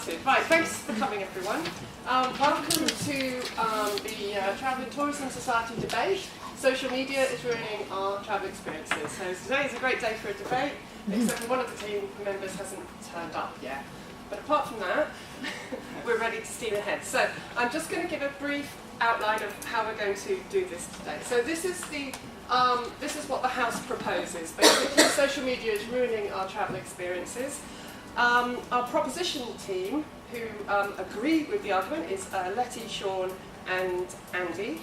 Right, thanks for coming everyone. Welcome to the Travel and Tourism Society debate. Social media is ruining our travel experiences. So today is a great day for a debate, except for one of the team members hasn't turned up yet. But apart from that, we're ready to steam ahead. So I'm just going to give a brief outline of how we're going to do this today. So this is what the House proposes. Basically, social media is ruining our travel experiences. Our proposition team, who agree with the argument, is Letty, Sean and Andy.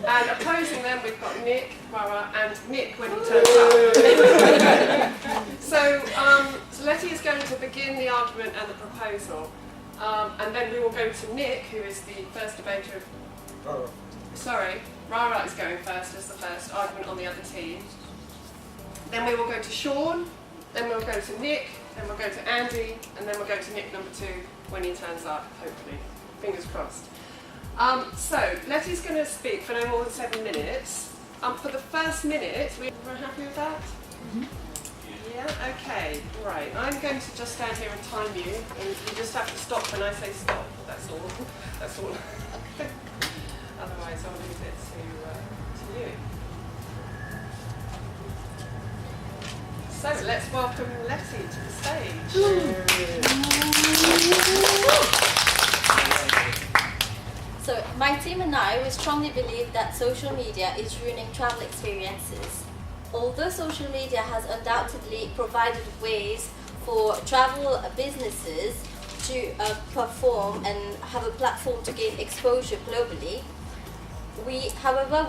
And opposing them we've got Nick, Rara and Nick when he turns up. So Letty is going to begin the argument and the proposal. And then we will go to Nick, who is the first debater of... Sorry, Rara is going first as the first argument on the other team. Then we will go to Sean, then we'll go to Nick, then we'll go to Andy, and then we'll go to Nick number 2 when he turns up, hopefully. Fingers crossed. So, Letty's going to speak for no more than 7 minutes. For the first minute, we're happy with that? Mm-hmm. Yeah, okay, right. I'm going to just stand here and time you, and you just have to stop when I say stop. That's all. That's all. Otherwise, I'll leave it to you. So let's welcome Letty to the stage. So my team and I, we strongly believe that social media is ruining travel experiences. Although social media has undoubtedly provided ways for travel businesses to perform and have a platform to gain exposure globally, however,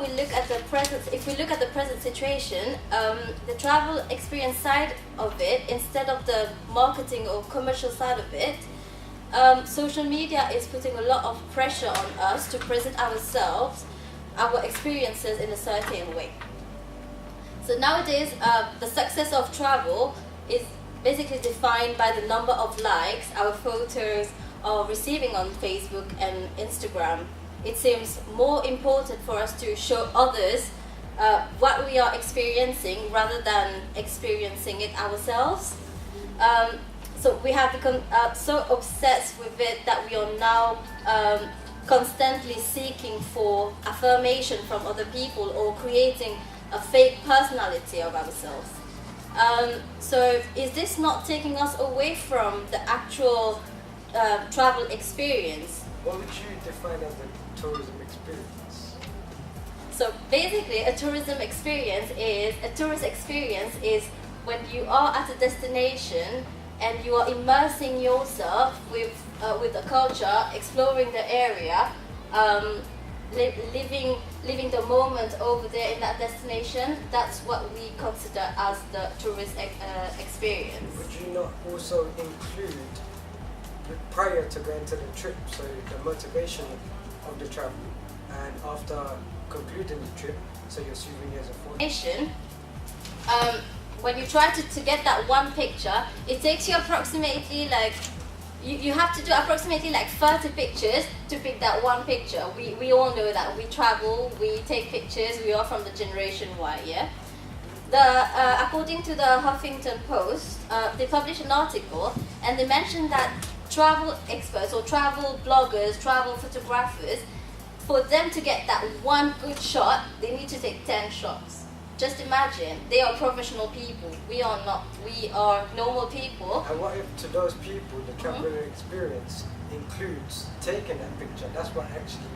if we look at the present situation, the travel experience side of it, instead of the marketing or commercial side of it, social media is putting a lot of pressure on us to present ourselves, our experiences in a certain way. So nowadays, the success of travel is basically defined by the number of likes our photos are receiving on Facebook and Instagram. It seems more important for us to show others what we are experiencing rather than experiencing it ourselves. So we have become so obsessed with it that we are now constantly seeking for affirmation from other people or creating a fake personality of ourselves. So is this not taking us away from the actual travel experience? What would you define as a tourism experience? So basically, a tourist experience is when you are at a destination and you are immersing yourself with the culture, exploring the area, living the moment over there in that destination. That's what we consider as the tourist experience. Would you not also include, prior to going to the trip, so the motivation of the travel, and after concluding the trip, so your souvenirs and photos? When you try to get that one picture, it takes you approximately you have to do approximately 30 pictures to pick that one picture. We all know that we travel, we take pictures, we are from the generation Y, yeah? According to the Huffington Post, they published an article and they mentioned that travel experts or travel bloggers, travel photographers, for them to get that one good shot, they need to take 10 shots. Just imagine, they are professional people, we are not, we are normal people. And what if to those people the travel experience includes taking that picture? That's what actually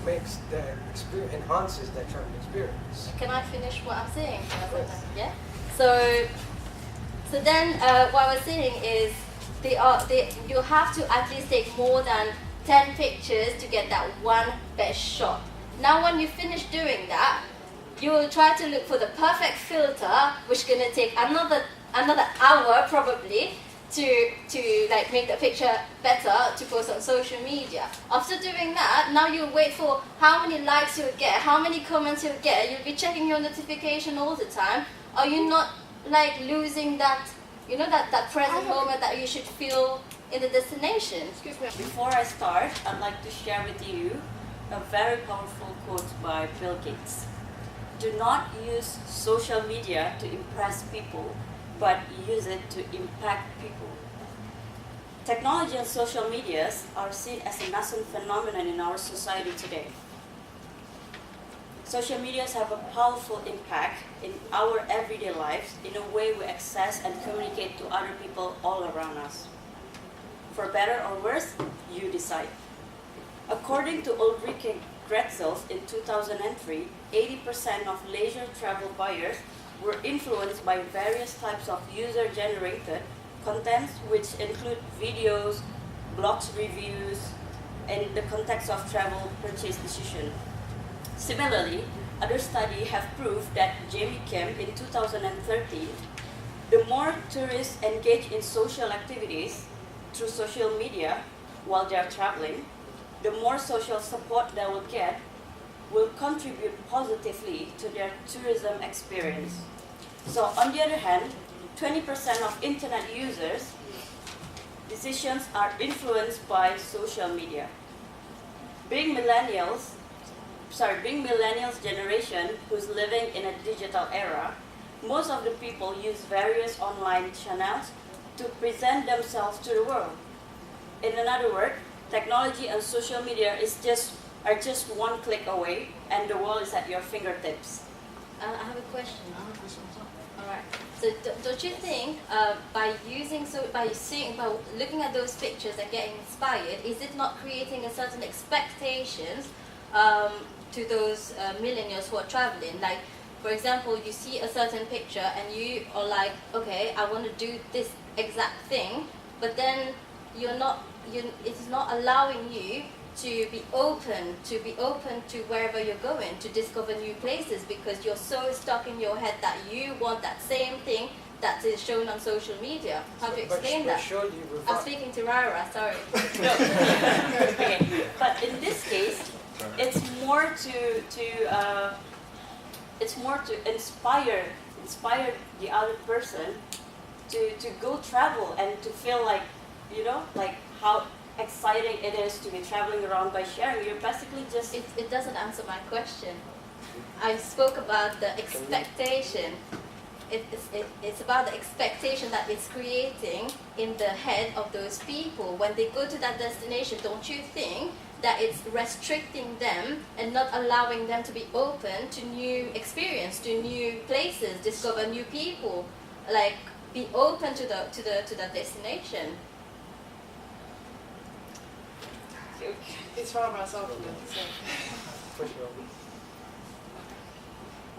makes their experience, enhances their travel experience. Can I finish what I'm saying? Yes. Yeah? So then what I was saying is you have to at least take more than 10 pictures to get that one best shot. Now when you finish doing that, you will try to look for the perfect filter, which is going to take another hour probably to make the picture better to post on social media. After doing that, now you'll wait for how many likes you'll get, how many comments you'll get. You'll be checking your notification all the time. Are you not losing that, that present moment that you should feel in the destination? Excuse me. Before I start, I'd like to share with you a very powerful quote by Bill Gates. Do not use social media to impress people. but use it to impact people. Technology and social medias are seen as a nascent phenomenon in our society today. Social medias have a powerful impact in our everyday lives in a way we access and communicate to other people all around us. For better or worse, you decide. According to Ulrike Gretzels in 2003, 80% of leisure travel buyers were influenced by various types of user-generated contents, which include videos, blogs, reviews, in the context of travel purchase decision. Similarly, other studies have proved that Jamie Kim in 2013, the more tourists engage in social activities through social media while they are traveling, the more social support they will get will contribute positively to their tourism experience. So on the other hand, 20% of internet users' decisions are influenced by social media. Being millennials generation who's living in a digital era, most of the people use various online channels to present themselves to the world. In another word, technology and social media are just one click away, and the world is at your fingertips. I have a question. All right. So don't you think by looking at those pictures and getting inspired, is it not creating a certain expectations to those millennials who are traveling? Like, for example, you see a certain picture and you are like, okay, I want to do this exact thing, but then it's not allowing you to be open to wherever you're going, to discover new places, because you're so stuck in your head that you want that same thing that is shown on social media. How do you explain that? I'm speaking to Rara, sorry. No. Okay. But in this case, it's more to inspire the other person to go travel and to feel like, like how exciting it is to be traveling around by sharing. You're basically just... It doesn't answer my question. I spoke about the expectation. It's about the expectation that it's creating in the head of those people. When they go to that destination, don't you think that it's restricting them and not allowing them to be open to new experience, to new places, discover new people, like be open to the destination? It's far about solving For sure.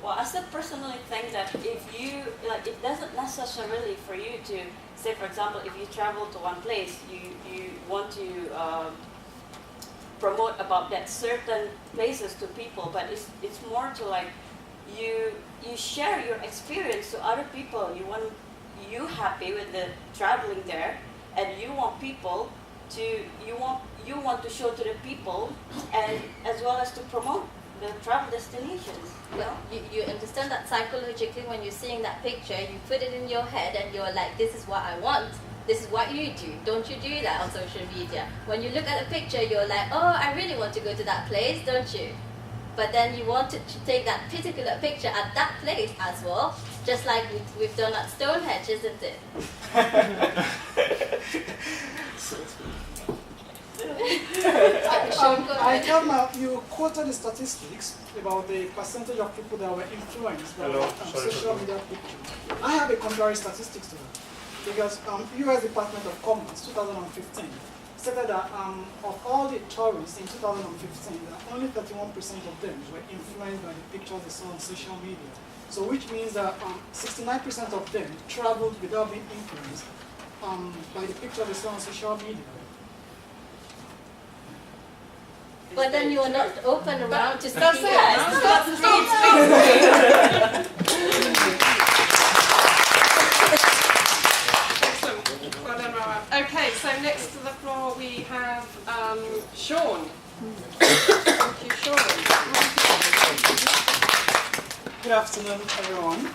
Well, I still personally think that if you, it doesn't necessarily for you to, say for example, if you travel to one place, you want to promote about that certain places to people, but it's more to like, you share your experience to other people. You happy with the traveling there, and you want people to, you want to show to the people, and as well as to promote the travel destinations. Well, you understand that psychologically when you're seeing that picture, you put it in your head and you're like, this is what I want, this is what you do. Don't you do that on social media? When you look at a picture, you're like, oh, I really want to go to that place, don't you? But then you want to take that particular picture at that place as well, just like we've done at Stonehenge, isn't it? You quoted the statistics about the percentage of people that were influenced by social media pictures. I have a contrary statistics to that, because U.S. Department of Commerce 2015 stated that of all the tourists in 2015, that only 31% of them were influenced by the pictures they saw on social media. So which means that 69% of them traveled without being influenced by the pictures they saw on social media. But then you are not open around to That's speaking. Excellent. Well done, Rara. Okay, so next to the floor we have Sean. Thank you, Sean. Good afternoon, everyone.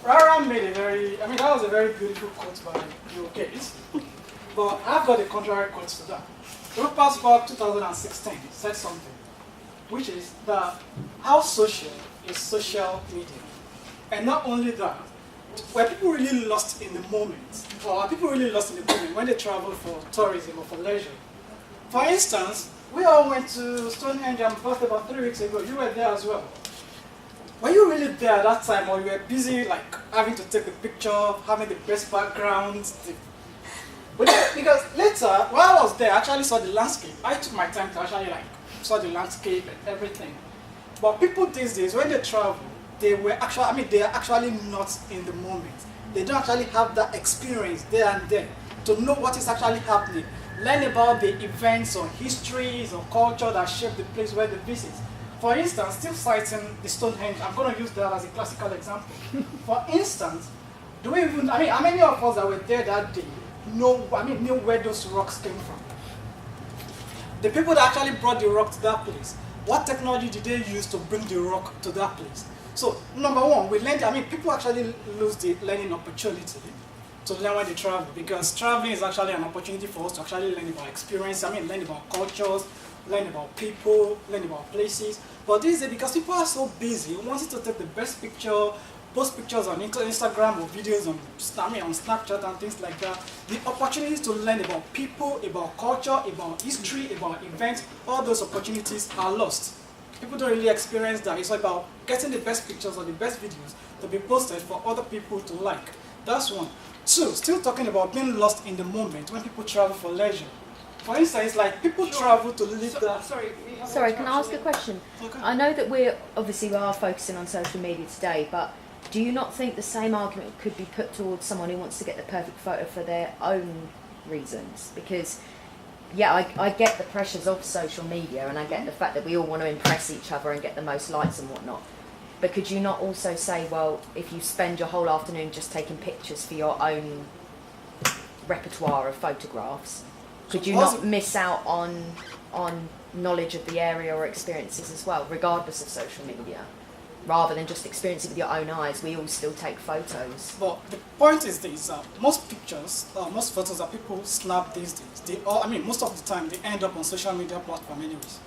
Rara made that was a very beautiful quote by Bill Gates, but I've got a contrary quote to that. Rupert Spark 2016 said something, which is that how social is social media. And not only that, were people really lost in the moment? Or are people really lost in the moment when they travel for tourism or for leisure? For instance, we all went to Stonehenge and Bath about 3 weeks ago. You were there as well. Were you really there at that time, or you were busy like having to take the picture, having the best background? Because later, while I was there, I actually saw the landscape. I took my time to actually like saw the landscape and everything. But people these days, when they travel, they are actually not in the moment. They don't actually have that experience there and then to know what is actually happening. Learn about the events or histories or culture that shape the place where they visit. For instance, still citing the Stonehenge, I'm going to use that as a classical example. For instance, how many of us that were there that day know where those rocks came from? The people that actually brought the rock to that place, what technology did they use to bring the rock to that place? So, number one, we learned, people actually lose the learning opportunity to learn when they travel, because traveling is actually an opportunity for us to actually learn about experience, learn about cultures, learn about people, learn about places. But these days, because people are so busy, wanting to take the best picture, post pictures on Instagram or videos on Snapchat and things like that, the opportunities to learn about people, about culture, about history, about events, all those opportunities are lost. People don't really experience that. It's about getting the best pictures or the best videos to be posted for other people to like. That's one. Two, still talking about being lost in the moment when people travel for leisure. For instance, like people travel to live that. Sorry, can I ask a question? Okay. I know that we are focusing on social media today, but do you not think the same argument could be put towards someone who wants to get the perfect photo for their own reasons? Because, yeah, I get the pressures of social media, and I get the fact that we all want to impress each other and get the most likes and whatnot. But could you not also say, well, if you spend your whole afternoon just taking pictures for your own repertoire of photographs, could you not miss out on knowledge of the area or experiences as well, regardless of social media? Rather than just experience it with your own eyes, we all still take photos. But the point is this, most pictures, most photos that people snap these days, most of the time they end up on social media platform anyways.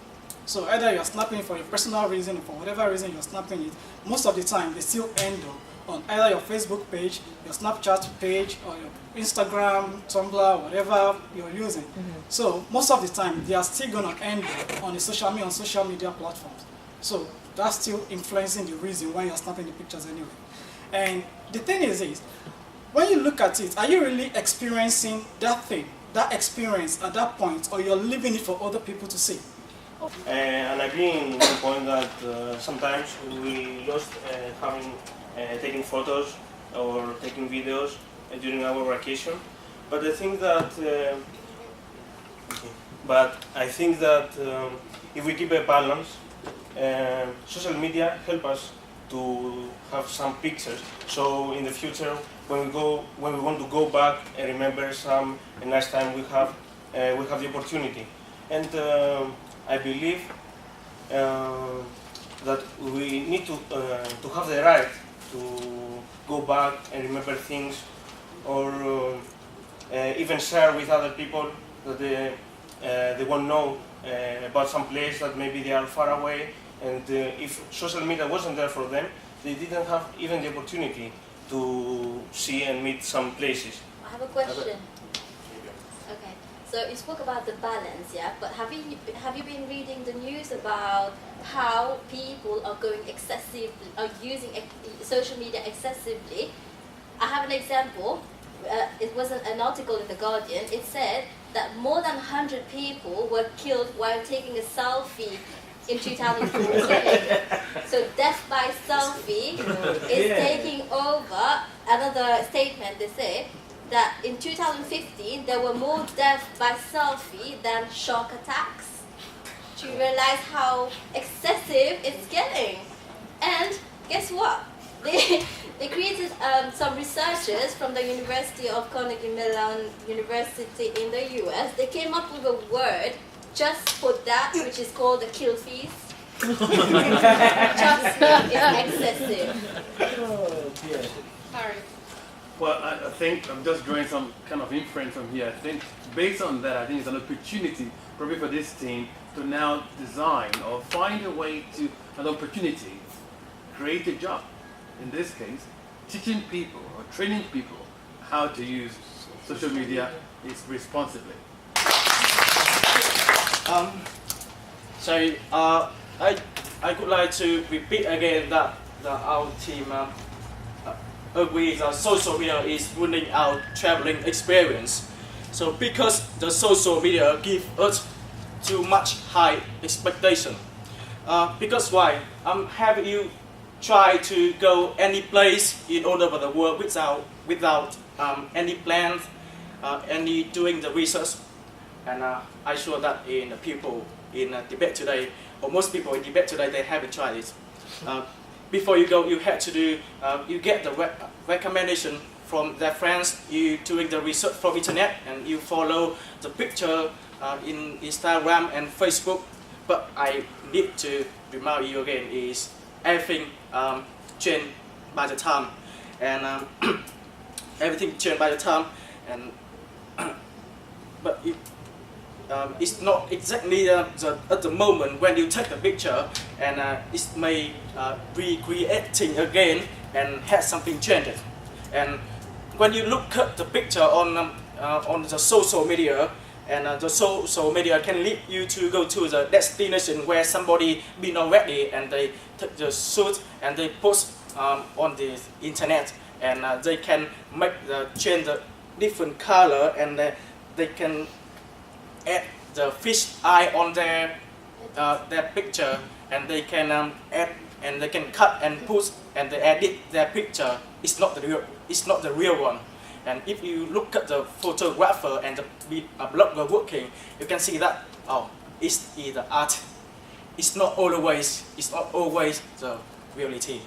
So either you're snapping for your personal reason or for whatever reason you're snapping it, most of the time they still end up on either your Facebook page, your Snapchat page, or your Instagram, Tumblr, whatever you're using. Mm-hmm. So most of the time they are still going to end up on social media platforms. So that's still influencing the reason why you're snapping the pictures anyway. And the thing is this, when you look at it, are you really experiencing that thing, that experience at that point, or you're leaving it for other people to see? And I agree in the point that sometimes we lost taking photos or taking videos during our vacation. But I think that if we keep a balance, social media help us to have some pictures. So in the future, when we want to go back and remember a nice time we have the opportunity. And I believe that we need to have the right to go back and remember things, or even share with other people that they won't know about some place that maybe they are far away, and if social media wasn't there for them, they didn't have even the opportunity to see and meet some places. I have a question. Okay, so you spoke about the balance, yeah, but have you been reading the news about how people are using social media excessively? I have an example. It was an article in The Guardian. It said that more than 100 people were killed while taking a selfie in 2014. So death by selfie is taking over. Another statement, they say that in 2015 there were more deaths by selfie than shark attacks. Do you realize how excessive it's getting? And guess what? They created some researchers from the University of Carnegie Mellon University in the US. They came up with a word just for that, which is called the kill fees. Just it's excessive. Oh, dear. Harry. Well, I think I'm just drawing some kind of inference from here. I think based on that, I think it's an opportunity probably for this team to now design or find a way to, an opportunity, create a job, in this case, teaching people or training people how to use social media is responsibly? I would like to repeat again that our team agrees that social media is ruining our traveling experience. So because the social media give us too much high expectation. Because why? Have you tried to go any place in all over the world without any plans, any doing the research? And I'm sure that in the people in Tibet today, or most people in Tibet today, they haven't tried it. Before you go, you have to do, you get the recommendation from their friends, you doing the research from internet, and you follow the picture in Instagram and Facebook. But I need to remind you again is everything changed by the time, and everything changed by the time, and but it's not exactly at the moment when you take the picture, and it may recreating again and has something changed. And when you look at the picture on the social media, and the social media can lead you to go to the destination where somebody been already, and they take the shoot and they post on the internet, and they can make change the different color, and they can add the fish eye on their picture, and they can add, and they can cut and push, and they edit their picture. It's not the real one. And if you look at the photographer and the blogger working, you can see that it's the art. It's not always the reality.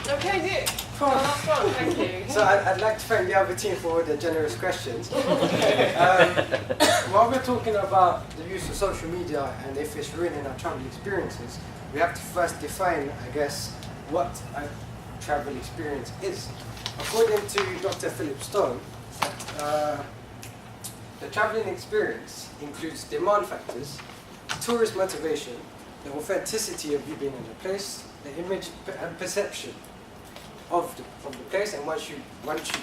Okay, Nick. Last one, thank you. So I'd like to thank the other team for all the generous questions. While we're talking about the use of social media and if it's ruining our travel experiences, we have to first define, I guess, what a travel experience is. According to Dr. Philip Stone, the traveling experience includes demand factors, tourist motivation, the authenticity of you being in the place, the image and perception of the place, and once you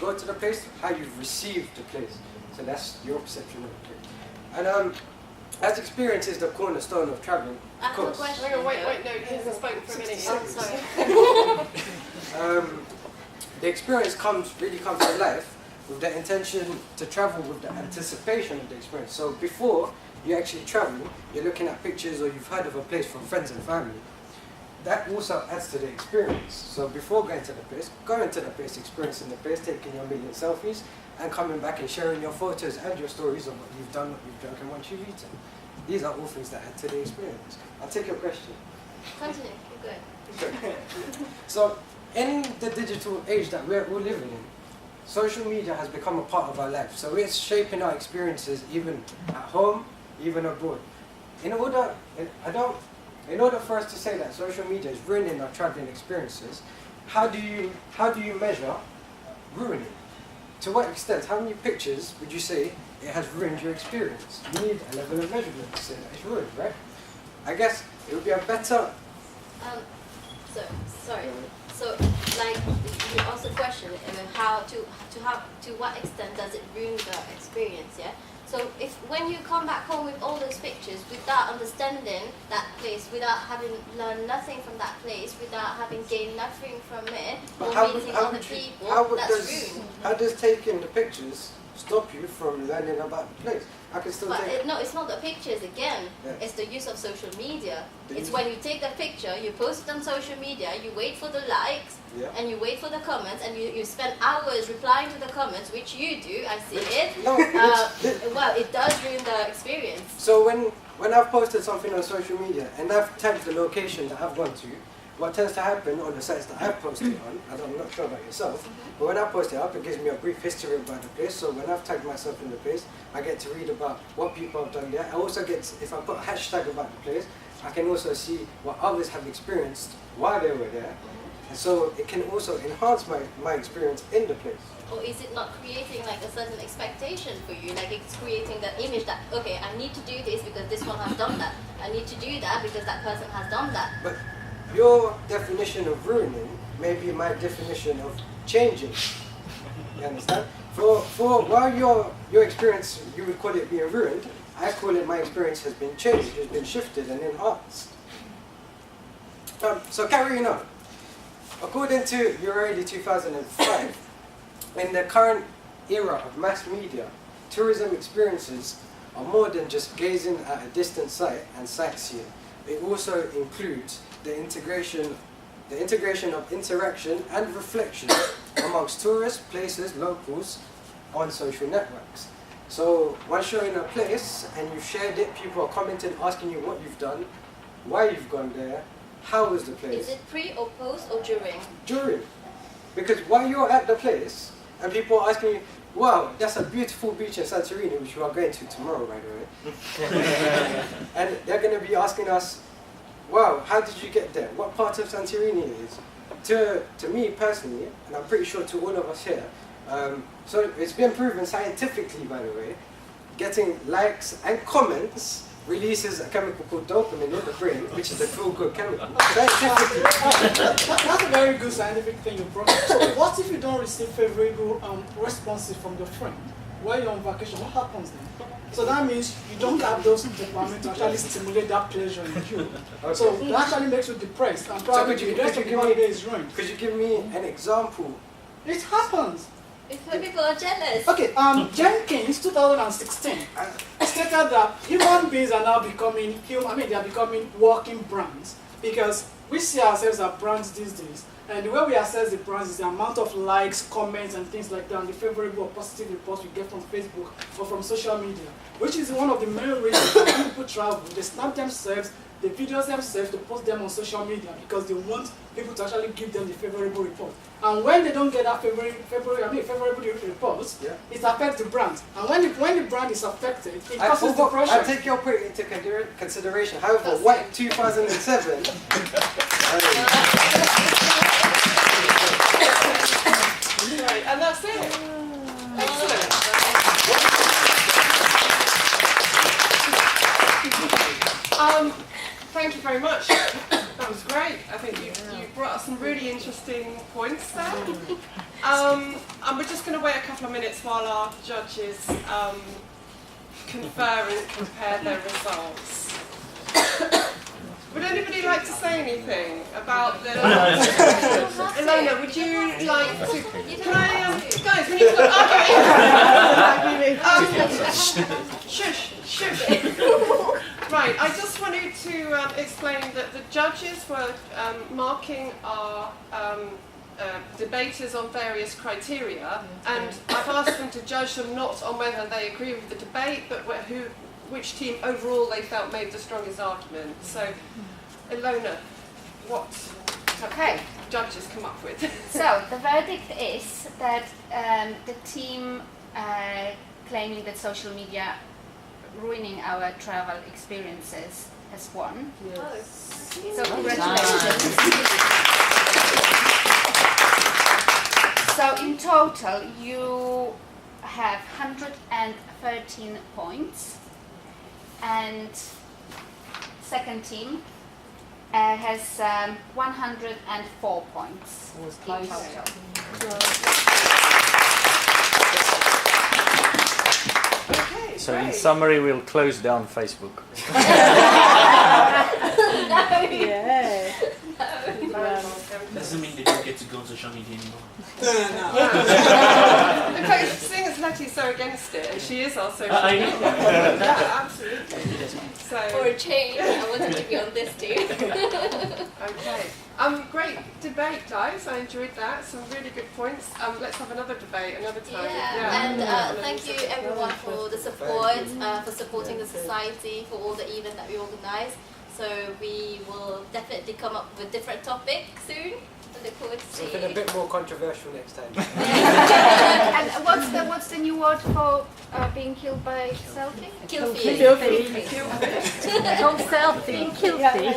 go to the place, how you've received the place. So that's your perception of the place. And as experience is the cornerstone of traveling, I of have a course. question. Hang on, wait, no, he hasn't spoken for a minute yet. Oh, sorry. The experience really comes to life with the intention to travel with the anticipation of the experience. So before you actually travel, you're looking at pictures or you've heard of a place from friends and family. That also adds to the experience. So before going to the place, experiencing the place, taking your million selfies, and coming back and sharing your photos and your stories of what you've done, what you've drunk, and what you've eaten. These are all things that add to the experience. I'll take your question. Continue, you're good. So, in the digital age that we're all living in, social media has become a part of our life. So it's shaping our experiences even at home, even abroad. In order for us to say that social media is ruining our traveling experiences, how do you measure ruining? To what extent? How many pictures would you say it has ruined your experience? You need a level of measurement to say that it's ruined, right? I guess it would be a better. So, like you asked the question, to what extent does it ruin the experience? Yeah. So when you come back home with all those pictures without understanding that place, without having learned nothing from that place, without having gained nothing from it, or meeting other people, that's ruined. How does taking the pictures stop you from learning about the place? I can still take. No, it's not the pictures again. Yeah. It's the use of social media. It's when you take the picture, you post it on social media, you wait for the likes, Yeah. and you wait for the comments, and you spend hours replying to the comments, which you do. I see it. No, Well, it does ruin the experience. So when I've posted something on social media and I've tagged the location that I've gone to, what tends to happen on the sites that I've posted on, I'm not sure about yourself, but when I post it up, it gives me a brief history about the place. So when I've tagged myself in the place, I get to read about what people have done there. I also get, if I put a hashtag about the place, I can also see what others have experienced while they were there. And so it can also enhance my experience in the place. Or is it not creating like a certain expectation for you? Like it's creating that image that, okay, I need to do this because this one has done that. I need to do that because that person has done that. But your definition of ruining may be my definition of changing. You understand? While your experience, you would call it being ruined, I call it my experience has been changed, has been shifted and enhanced. So carrying on. According to early 2005, in the current era of mass media, tourism experiences are more than just gazing at a distant site and sightseeing. It also includes the integration of interaction and reflection amongst tourists, places, locals on social networks. So once you're in a place and you've shared it, people are commenting, asking you what you've done, why you've gone there, how was the place. Is it pre or post or during? During. Because while you're at the place and people are asking you, wow, that's a beautiful beach in Santorini, which we are going to tomorrow, by the way. And they're going to be asking us, wow, how did you get there? What part of Santorini it is? To me personally, and I'm pretty sure to all of us here, so it's been proven scientifically, by the way, getting likes and comments releases a chemical called dopamine in the brain, which is a feel-good chemical. Scientifically. That's a very good scientific thing you brought up. So what if you don't receive favorable responses from your friend while you're on vacation? What happens then? So that means you don't have those dopamine to actually stimulate that pleasure in you. Okay. So that actually makes you depressed and probably the rest of the holiday is ruined. Could you give me an example? It happens. If people are jealous. Okay, Jenkins, 2016, stated that human beings are now becoming they are becoming walking brands because we see ourselves as brands these days. And the way we assess the brands is the amount of likes, comments, and things like that, and the favorable or positive reports we get from Facebook or from social media, which is one of the main reasons that when people travel, they snap themselves, the videos themselves to post them on social media because they want people to actually give them the favorable report. And when they don't get that favorable reports, it affects the brand. And when the brand is affected, it causes depression. I take your point into consideration. However, what 2007? Right, and that's it. Excellent. Thank you very much. That was great. I think you brought us some really interesting points there. And we're just going to wait a couple of minutes while our judges confer and compare their results. Would anybody like to say anything about the... Ilona, would you like to... Can I... guys, we need to... Okay. Shush. Right, I just wanted to explain that the judges were marking our debaters on various criteria, and I've asked them to judge them not on whether they agree with the debate, but which team overall they felt made the strongest argument. So, Ilona, what have the judges come up with? So, the verdict is that the team claiming that social media ruining our travel experiences has won. Yes. So, congratulations. So, in total, you have 113 points, and second team has 104 points in total. Okay, so great. in summary, we'll close down Facebook. Doesn't mean they don't get to go on social media anymore. In fact, seeing as Letty's so against it, and she is our social I media. know. Yeah, absolutely. So, For a change, I wanted to be on this team. okay. Great debate, guys. I enjoyed that. Some really good points. Let's have another debate another time. And thank you everyone for the support, for supporting the society, for all the events that we organise. So we will definitely come up with different topics soon. I look forward to seeing Something a bit more controversial next time. And what's the new word for being killed by selfie? Kilfie. Don't selfie. Kilfie.